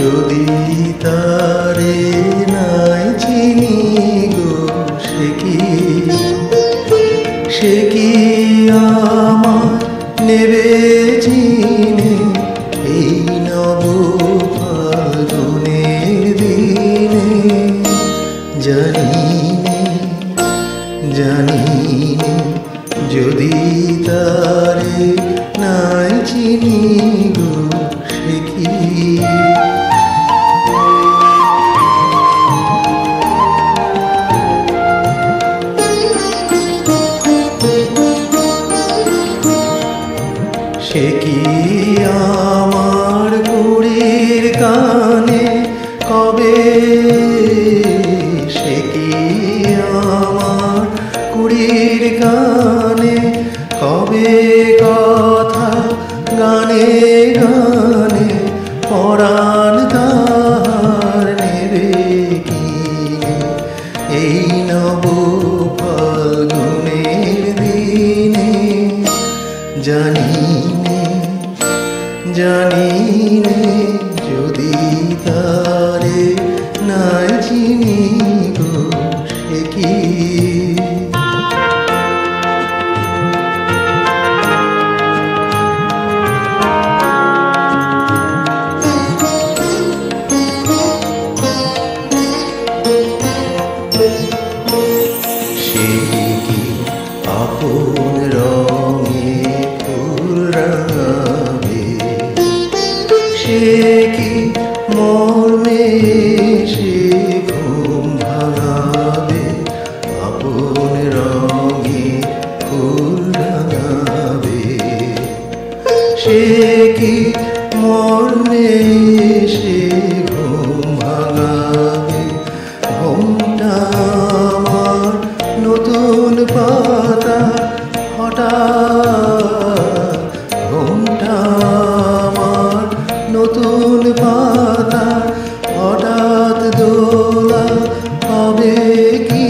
যদি তারে নাই চিনি গো, সে কি আমার নেবে চিনে এই নব ফাল্গুনের দিনে? জানি যদি তারে নাই চিনি গো, সে কি সে কি আমার কুড়ির কানে কবে, সে কি আমার কুড়ির কানে কবে কথা গানে গানে পরাণ তার নেবে কি এই নব ফাল্গুনের দিনে? জানি যদি তারে নাই চিনি গো, সে কি আপন রঙে ফুল রাঙাবে? সে কি মর্মে সে ঘুম ভাঙাবে? আপন রঙে ফুল রাঙাবে? সে কি মর্মে সে ঘুম ভাঙাবে? ঘুমটা আমার নতুন পাতা হঠাৎ, ঘুমটা আমার নতুন পাতা হঠাৎ দোলা হবে কি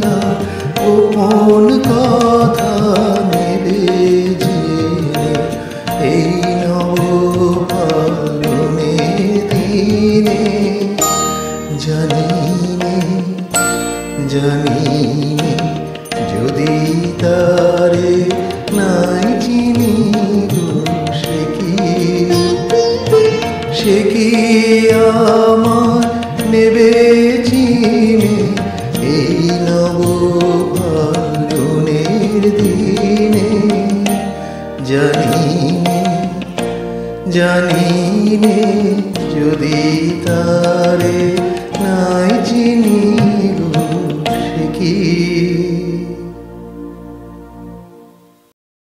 তার গোপন কথা নেবে জেনে এই নব ফাল্গুনের দিনে? জানি যদি তারে নাই চিনি গো, সে কি আমার নেবে চিনে এই নব ফাল্গুনের দিনে? জানি যদি তারে নাই চিনি গো, সে কি